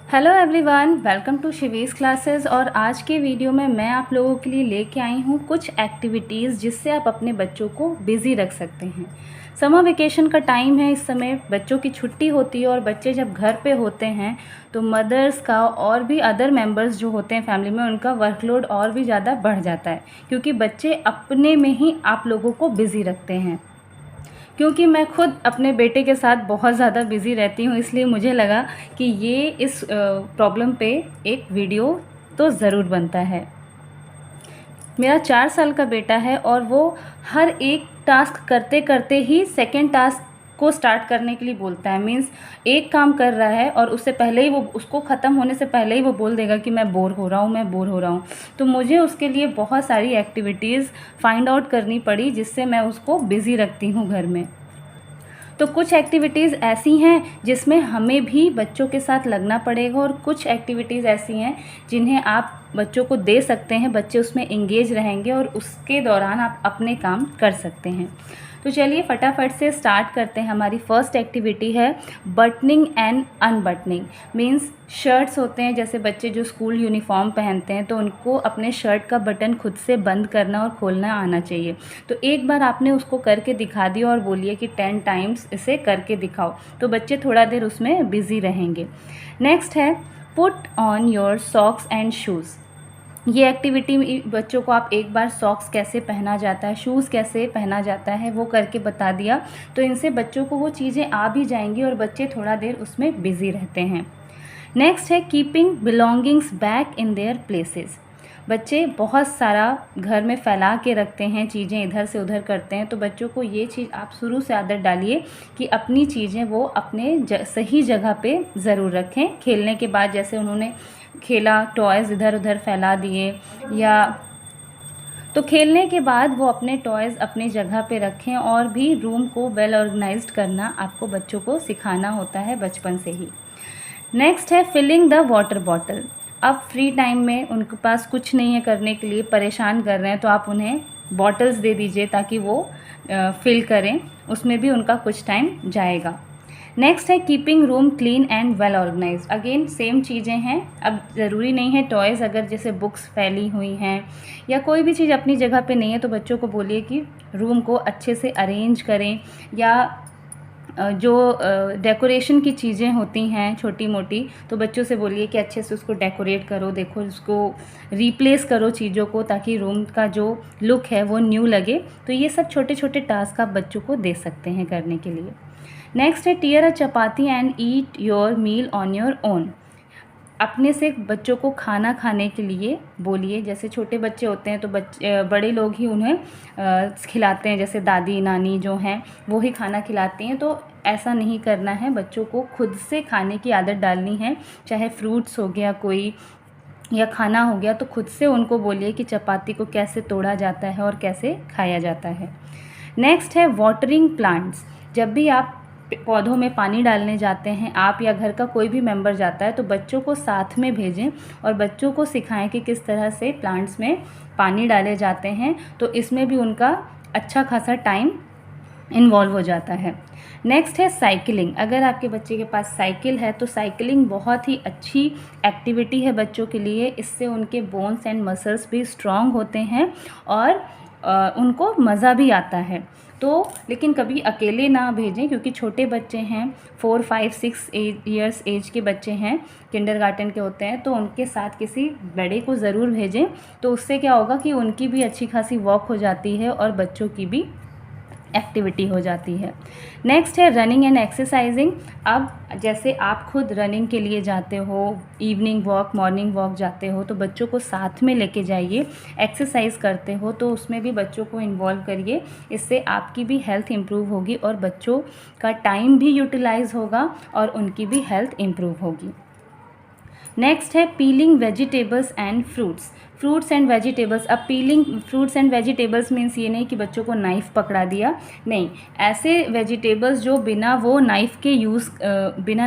Hello everyone, welcome to Shivi's classes. और आज के वीडियो में मैं आप लोगों के लिए लेके आई हूँ कुछ एक्टिविटीज़ जिससे आप अपने बच्चों को बिज़ी रख सकते हैं। समर वेकेशन का टाइम है, इस समय बच्चों की छुट्टी होती है और बच्चे जब घर पे होते हैं तो मदर्स का और भी अदर मेंबर्स जो होते हैं फैमिली में, उनका वर्कलोड और भी ज़्यादा बढ़ जाता है क्योंकि बच्चे अपने में ही आप लोगों को बिज़ी रखते हैं। क्योंकि मैं खुद अपने बेटे के साथ बहुत ज़्यादा बिज़ी रहती हूँ, इसलिए मुझे लगा कि ये इस प्रॉब्लम पे एक वीडियो तो ज़रूर बनता है। मेरा 4 साल का बेटा है और वो हर एक टास्क करते करते ही सेकंड टास्क को स्टार्ट करने के लिए बोलता है। मीन्स एक काम कर रहा है और उससे पहले ही वो, उसको ख़त्म होने से पहले ही वो बोल देगा कि मैं बोर हो रहा हूँ, मैं बोर हो रहा हूँ। तो मुझे उसके लिए बहुत सारी एक्टिविटीज़ फाइंड आउट करनी पड़ी जिससे मैं उसको बिज़ी रखती हूँ घर में। तो कुछ एक्टिविटीज़ ऐसी हैं जिसमें हमें भी बच्चों के साथ लगना पड़ेगा और कुछ एक्टिविटीज़ ऐसी हैं जिन्हें आप बच्चों को दे सकते हैं, बच्चे उसमें एंगेज रहेंगे और उसके दौरान आप अपने काम कर सकते हैं। तो चलिए फटाफट से स्टार्ट करते हैं। हमारी फर्स्ट एक्टिविटी है बटनिंग एंड अनबटनिंग। मीन्स शर्ट्स होते हैं, जैसे बच्चे जो स्कूल यूनिफॉर्म पहनते हैं तो उनको अपने शर्ट का बटन खुद से बंद करना और खोलना आना चाहिए। तो एक बार आपने उसको करके दिखा दिया और बोलिए कि 10 टाइम्स इसे करके दिखाओ, तो बच्चे थोड़ा देर उसमें बिज़ी रहेंगे। नेक्स्ट है put on your socks and shoes. ये एक्टिविटी बच्चों को आप एक बार सॉक्स कैसे पहना जाता है, शूज़ कैसे पहना जाता है वो करके बता दिया, तो इनसे बच्चों को वो चीज़ें आ भी जाएंगी और बच्चे थोड़ा देर उसमें बिज़ी रहते हैं। नेक्स्ट है keeping belongings back in their places. बच्चे बहुत सारा घर में फैला के रखते हैं, चीज़ें इधर से उधर करते हैं, तो बच्चों को ये चीज़ आप शुरू से आदत डालिए कि अपनी चीज़ें वो अपने सही जगह पे ज़रूर रखें। खेलने के बाद जैसे उन्होंने खेला, टॉयज़ इधर उधर फैला दिए, या तो खेलने के बाद वो अपने टॉयज़ अपनी जगह पे रखें। और भी रूम को वेल ऑर्गेनाइज्ड करना आपको बच्चों को सिखाना होता है बचपन से ही। नेक्स्ट है फिलिंग द वाटर बॉटल। अब फ्री टाइम में उनके पास कुछ नहीं है करने के लिए, परेशान कर रहे हैं, तो आप उन्हें बॉटल्स दे दीजिए ताकि वो फिल करें, उसमें भी उनका कुछ टाइम जाएगा। नेक्स्ट है keeping room clean and well organised. Again same चीज़ें हैं। अब ज़रूरी नहीं है टॉयज़, अगर जैसे बुक्स फैली हुई हैं या कोई भी चीज़ अपनी जगह पे नहीं है तो बच्चों को बोलिए कि रूम को अच्छे से अरेंज करें, या जो डेकोरेशन की चीज़ें होती हैं छोटी मोटी, तो बच्चों से बोलिए कि अच्छे से उसको डेकोरेट करो, देखो उसको रिप्लेस करो चीज़ों को, ताकि रूम का जो लुक है वो न्यू लगे। तो ये सब छोटे छोटे टास्क आप बच्चों को दे सकते हैं करने के लिए। नेक्स्ट है tear a chapati and eat your meal on your own. अपने से बच्चों को खाना खाने के लिए बोलिए। जैसे छोटे बच्चे होते हैं तो बड़े लोग ही उन्हें खिलाते हैं, जैसे दादी नानी जो हैं वो ही खाना खिलाती हैं। तो ऐसा नहीं करना है, बच्चों को खुद से खाने की आदत डालनी है। चाहे फ्रूट्स हो गया कोई, या खाना हो गया, तो खुद से उनको बोलिए कि चपाती को कैसे तोड़ा जाता है और कैसे खाया जाता है। नेक्स्ट है वाटरिंग प्लांट्स। जब भी आप पौधों में पानी डालने जाते हैं, आप या घर का कोई भी मेंबर जाता है, तो बच्चों को साथ में भेजें और बच्चों को सिखाएं कि किस तरह से प्लांट्स में पानी डाले जाते हैं। तो इसमें भी उनका अच्छा खासा टाइम इन्वॉल्व हो जाता है। नेक्स्ट है साइकिलिंग। अगर आपके बच्चे के पास साइकिल है तो साइकिलिंग बहुत ही अच्छी एक्टिविटी है बच्चों के लिए। इससे उनके बोन्स एंड मसल्स भी स्ट्रॉन्ग होते हैं और उनको मज़ा भी आता है। तो लेकिन कभी अकेले ना भेजें, क्योंकि छोटे बच्चे हैं, 4, 5, 6 ईयर्स एज के बच्चे हैं, किंडरगार्टन के होते हैं, तो उनके साथ किसी बड़े को ज़रूर भेजें। तो उससे क्या होगा कि उनकी भी अच्छी खासी वॉक हो जाती है और बच्चों की भी एक्टिविटी हो जाती है। नेक्स्ट है रनिंग एंड एक्सरसाइजिंग। अब जैसे आप खुद रनिंग के लिए जाते हो, इवनिंग वॉक, मॉर्निंग वॉक जाते हो, तो बच्चों को साथ में लेके जाइए। एक्सरसाइज करते हो तो उसमें भी बच्चों को इन्वॉल्व करिए। इससे आपकी भी हेल्थ इम्प्रूव होगी और बच्चों का टाइम भी यूटिलाइज होगा और उनकी भी हेल्थ इम्प्रूव होगी। नेक्स्ट है peeling vegetables and fruits and vegetables. अब peeling fruits and vegetables means ये नहीं कि बच्चों को नाइफ़ पकड़ा दिया, नहीं, ऐसे वेजिटेबल्स जो बिना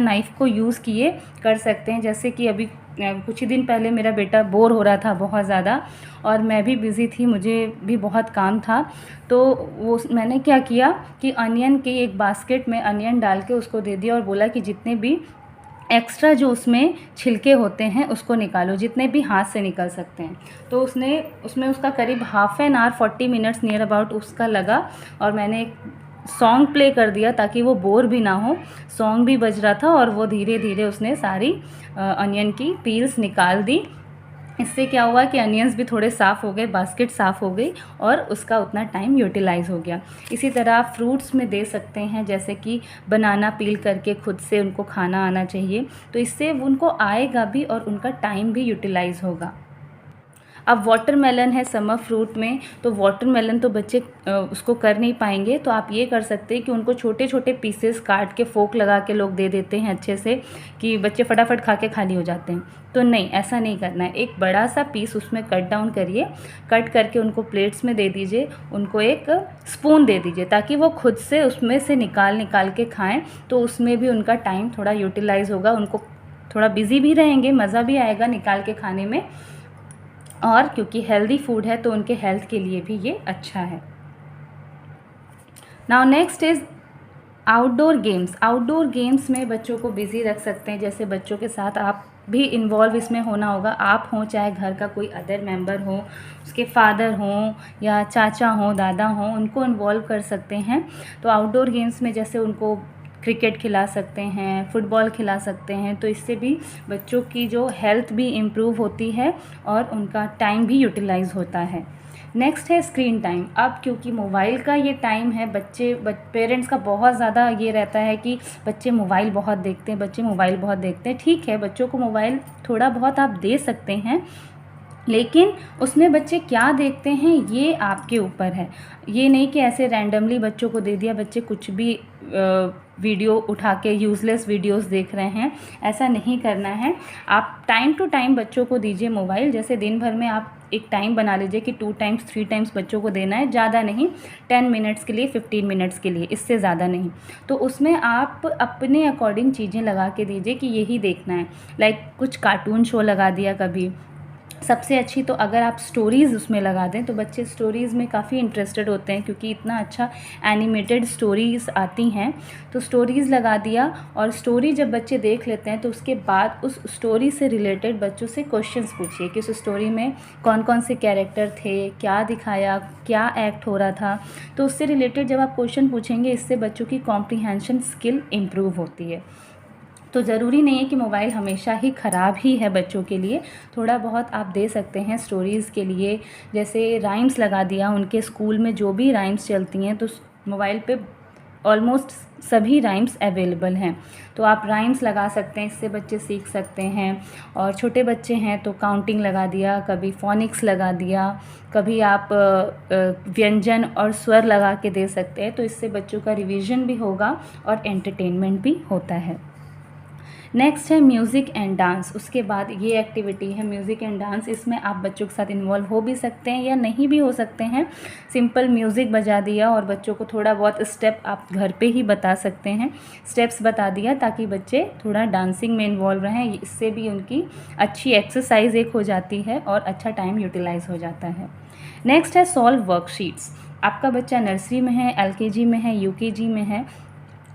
नाइफ़ को यूज़ किए कर सकते हैं। जैसे कि अभी कुछ ही दिन पहले मेरा बेटा बोर हो रहा था बहुत ज़्यादा और मैं भी बिज़ी थी, मुझे भी बहुत काम था, तो वो मैंने क्या किया कि अनियन के एक बास्केट में अनियन डाल के उसको दे दिया और बोला कि जितने भी एक्स्ट्रा जो उसमें छिलके होते हैं उसको निकालो, जितने भी हाथ से निकल सकते हैं। तो उसमें उसका करीब half an hour 40 minutes near about उसका लगा। और मैंने एक सॉन्ग प्ले कर दिया ताकि वो बोर भी ना हो, सॉन्ग भी बज रहा था और वो धीरे धीरे उसने सारी अनियन की पील्स निकाल दी। इससे क्या हुआ कि अनियंस भी थोड़े साफ़ हो गए, बास्केट साफ़ हो गई और उसका उतना टाइम यूटिलाइज़ हो गया। इसी तरह आप फ्रूट्स में दे सकते हैं, जैसे कि बनाना पील करके खुद से उनको खाना आना चाहिए, तो इससे उनको आएगा भी और उनका टाइम भी यूटिलाइज़ होगा। अब वाटरमेलन है समर फ्रूट में, तो वाटरमेलन तो बच्चे उसको कर नहीं पाएंगे, तो आप ये कर सकते हैं कि उनको छोटे छोटे पीसेस काट के फोक लगा के लोग दे देते हैं अच्छे से, कि बच्चे फटाफट खा के खाली हो जाते हैं। तो नहीं, ऐसा नहीं करना है। एक बड़ा सा पीस उसमें कट डाउन करिए, कट करके उनको प्लेट्स में दे दीजिए, उनको एक स्पून दे दीजिए ताकि वो खुद से उसमें से निकाल के खाएँ, तो उसमें भी उनका टाइम थोड़ा यूटिलाइज़ होगा, उनको थोड़ा बिज़ी भी रहेंगे, मज़ा भी आएगा निकाल के खाने में, और क्योंकि हेल्दी फूड है तो उनके हेल्थ के लिए भी ये अच्छा है। Now next is outdoor games. Outdoor games में बच्चों को बिज़ी रख सकते हैं, जैसे बच्चों के साथ आप भी इन्वॉल्व इसमें होना होगा। आप हों चाहे घर का कोई अदर मेंबर हो, उसके फादर हों या चाचा हों, दादा हों, उनको इन्वॉल्व कर सकते हैं। तो आउटडोर गेम्स में जैसे उनको क्रिकेट खिला सकते हैं, फुटबॉल खिला सकते हैं, तो इससे भी बच्चों की जो हेल्थ भी इम्प्रूव होती है और उनका टाइम भी यूटिलाइज़ होता है। नेक्स्ट है स्क्रीन टाइम। अब क्योंकि मोबाइल का ये टाइम है, पेरेंट्स का बहुत ज़्यादा ये रहता है कि बच्चे मोबाइल बहुत देखते हैं, बच्चे मोबाइल बहुत देखते हैं। ठीक है, बच्चों को मोबाइल थोड़ा बहुत आप दे सकते हैं, लेकिन उसमें बच्चे क्या देखते हैं ये आपके ऊपर है। ये नहीं कि ऐसे रैंडमली बच्चों को दे दिया, बच्चे कुछ भी वीडियो उठा के यूज़लेस वीडियोस देख रहे हैं, ऐसा नहीं करना है। आप टाइम टू टाइम बच्चों को दीजिए मोबाइल। जैसे दिन भर में आप एक टाइम बना लीजिए कि 2 टाइम्स 3 टाइम्स बच्चों को देना है, ज़्यादा नहीं, 10 मिनट्स के लिए, 15 मिनट्स के लिए, इससे ज़्यादा नहीं। तो उसमें आप अपने अकॉर्डिंग चीज़ें लगा के दीजिए कि यही देखना है। लाइक कुछ कार्टून शो लगा दिया कभी। सबसे अच्छी तो अगर आप स्टोरीज़ उसमें लगा दें तो बच्चे स्टोरीज़ में काफ़ी इंटरेस्टेड होते हैं, क्योंकि इतना अच्छा एनिमेटेड स्टोरीज़ आती हैं। तो स्टोरीज़ लगा दिया, और स्टोरी जब बच्चे देख लेते हैं तो उसके बाद उस स्टोरी से रिलेटेड बच्चों से क्वेश्चंस पूछिए कि उस स्टोरी में कौन कौन से कैरेक्टर थे, क्या दिखाया, क्या एक्ट हो रहा था। तो उससे रिलेटेड जब आप क्वेश्चन पूछेंगे, इससे बच्चों की कॉम्प्रिहेंशन स्किल इम्प्रूव होती है। तो ज़रूरी नहीं है कि मोबाइल हमेशा ही ख़राब ही है बच्चों के लिए, थोड़ा बहुत आप दे सकते हैं स्टोरीज़ के लिए। जैसे राइम्स लगा दिया, उनके स्कूल में जो भी राइम्स चलती हैं तो मोबाइल पे ऑलमोस्ट सभी राइम्स अवेलेबल हैं, तो आप राइम्स लगा सकते हैं, इससे बच्चे सीख सकते हैं। और छोटे बच्चे हैं तो काउंटिंग लगा दिया, कभी फोनिक्स लगा दिया, कभी आप व्यंजन और स्वर लगा के दे सकते हैं, तो इससे बच्चों का रिवीजन भी होगा और एंटरटेनमेंट भी होता है। नेक्स्ट है म्यूज़िक एंड डांस। उसके बाद ये एक्टिविटी है म्यूज़िक एंड डांस। इसमें आप बच्चों के साथ इन्वॉल्व हो भी सकते हैं या नहीं भी हो सकते हैं। सिंपल म्यूज़िक बजा दिया और बच्चों को थोड़ा बहुत स्टेप आप घर पे ही बता सकते हैं, स्टेप्स बता दिया, ताकि बच्चे थोड़ा डांसिंग में इन्वॉल्व रहें। इससे भी उनकी अच्छी एक्सरसाइज एक हो जाती है और अच्छा टाइम यूटिलाइज़ हो जाता है। नेक्स्ट है सॉल्व वर्कशीट्स। आपका बच्चा नर्सरी में है, LKG में है, UKG में है,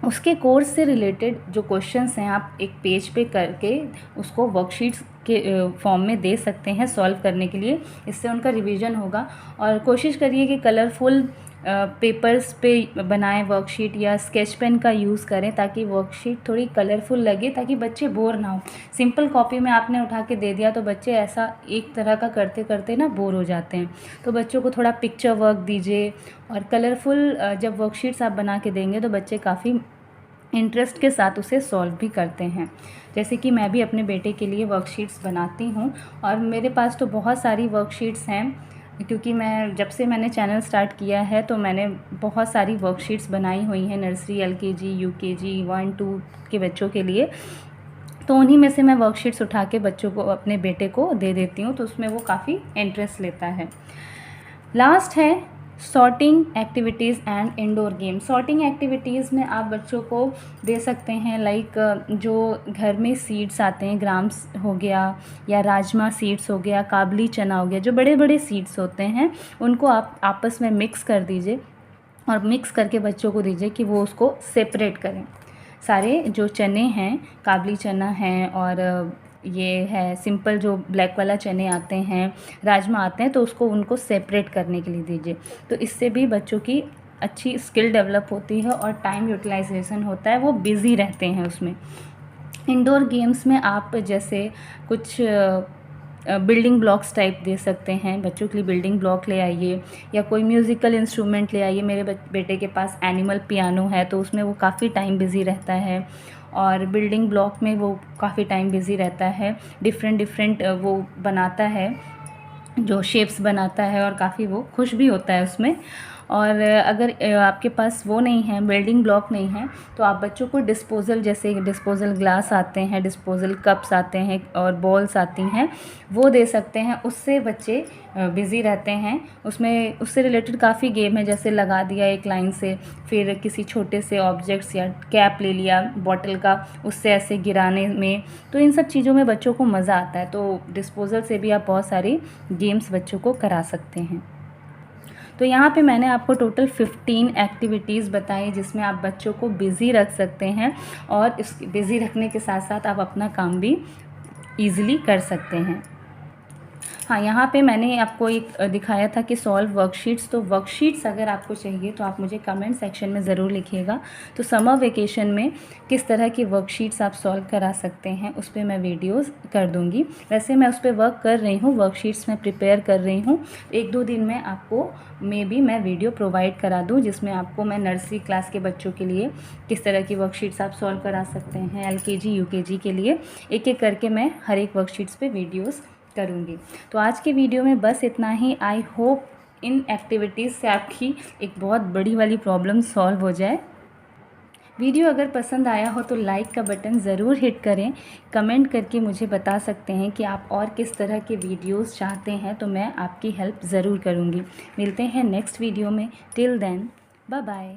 उसके कोर्स से रिलेटेड जो क्वेश्चंस हैं आप एक पेज पे करके उसको वर्कशीट्स के फॉर्म में दे सकते हैं सॉल्व करने के लिए। इससे उनका रिवीजन होगा। और कोशिश करिए कि कलरफुल पेपर्स पे बनाएं वर्कशीट, या स्केच पेन का यूज़ करें ताकि वर्कशीट थोड़ी कलरफुल लगे, ताकि बच्चे बोर ना हो। सिंपल कॉपी में आपने उठा के दे दिया तो बच्चे ऐसा एक तरह का करते करते ना बोर हो जाते हैं। तो बच्चों को थोड़ा पिक्चर वर्क दीजिए, और कलरफुल जब वर्कशीट्स आप बना के देंगे तो बच्चे काफ़ी इंटरेस्ट के साथ उसे सॉल्व भी करते हैं। जैसे कि मैं भी अपने बेटे के लिए वर्कशीट्स बनाती हूँ, और मेरे पास तो बहुत सारी वर्कशीट्स हैं, क्योंकि जब से मैंने चैनल स्टार्ट किया है तो मैंने बहुत सारी वर्कशीट्स बनाई हुई हैं नर्सरी, LKG, UKG, 1-2 के बच्चों के लिए। तो उन्हीं में से मैं वर्कशीट्स उठा के बच्चों को, अपने बेटे को दे देती हूँ, तो उसमें वो काफ़ी इंटरेस्ट लेता है। लास्ट है sorting activities and indoor game. Sorting activities में आप बच्चों को दे सकते हैं, लाइक जो घर में सीड्स आते हैं, ग्राम्स हो गया या राजमा सीड्स हो गया, काबली चना हो गया, जो बड़े बड़े सीड्स होते हैं उनको आप आपस में मिक्स कर दीजिए, और मिक्स करके बच्चों को दीजिए कि वो उसको सेपरेट करें। सारे जो चने हैं, काबली चना है और ये है सिंपल जो ब्लैक वाला चने आते हैं, राजमा आते हैं, तो उसको उनको सेपरेट करने के लिए दीजिए। तो इससे भी बच्चों की अच्छी स्किल डेवलप होती है और टाइम यूटिलाइजेशन होता है, वो बिज़ी रहते हैं उसमें। इंडोर गेम्स में आप जैसे कुछ बिल्डिंग ब्लॉक्स टाइप दे सकते हैं, बच्चों के लिए बिल्डिंग ब्लॉक ले आइए, या कोई म्यूज़िकल इंस्ट्रूमेंट ले आइए। मेरे बेटे के पास एनिमल पियानो है, तो उसमें वो काफ़ी टाइम बिज़ी रहता है, और बिल्डिंग ब्लॉक में वो काफ़ी टाइम बिज़ी रहता है। डिफरेंट वो बनाता है, जो शेप्स बनाता है, और काफ़ी वो खुश भी होता है उसमें। और अगर आपके पास वो नहीं है, बिल्डिंग ब्लॉक नहीं है, तो आप बच्चों को डिस्पोज़ल, जैसे डिस्पोज़ल ग्लास आते हैं, डिस्पोज़ल कप्स आते हैं और बॉल्स आती हैं, वो दे सकते हैं। उससे बच्चे बिज़ी रहते हैं। उसमें उससे रिलेटेड काफ़ी गेम है, जैसे लगा दिया एक लाइन से, फिर किसी छोटे से ऑब्जेक्ट्स या कैप ले लिया बॉटल का, उससे ऐसे गिराने में। तो इन सब चीज़ों में बच्चों को मज़ा आता है। तो डिस्पोज़ल से भी आप बहुत सारी गेम्स बच्चों को करा सकते हैं। तो यहाँ पे मैंने आपको टोटल 15 एक्टिविटीज़ बताई, जिसमें आप बच्चों को बिज़ी रख सकते हैं, और इस बिज़ी रखने के साथ साथ आप अपना काम भी ईज़िली कर सकते हैं। हाँ, यहाँ पे मैंने आपको एक दिखाया था कि सॉल्व वर्कशीट्स। तो वर्कशीट्स अगर आपको चाहिए तो आप मुझे कमेंट सेक्शन में ज़रूर लिखिएगा। तो समर वेकेशन में किस तरह की वर्कशीट्स आप सॉल्व करा सकते हैं, उस पर मैं वीडियोस कर दूँगी। वैसे मैं उस पर वर्क कर रही हूँ, वर्कशीट्स मैं प्रिपेयर कर रही हूँ। 1-2 दिन में आपको मैं वीडियो प्रोवाइड करा दूँ, जिसमें आपको मैं नर्सरी क्लास के बच्चों के लिए किस तरह की वर्कशीट्स आप सॉल्व करा सकते हैं, LKG UKG के लिए एक-एक करके मैं हर एक वर्कशीट्स पे वीडियोस करूँगी। तो आज के वीडियो में बस इतना ही। आई होप इन एक्टिविटीज़ से आपकी एक बहुत बड़ी वाली प्रॉब्लम सॉल्व हो जाए। वीडियो अगर पसंद आया हो तो लाइक का बटन ज़रूर हिट करें। कमेंट करके मुझे बता सकते हैं कि आप और किस तरह के वीडियोस चाहते हैं, तो मैं आपकी हेल्प ज़रूर करूँगी। मिलते हैं नेक्स्ट वीडियो में। Till then, bye bye.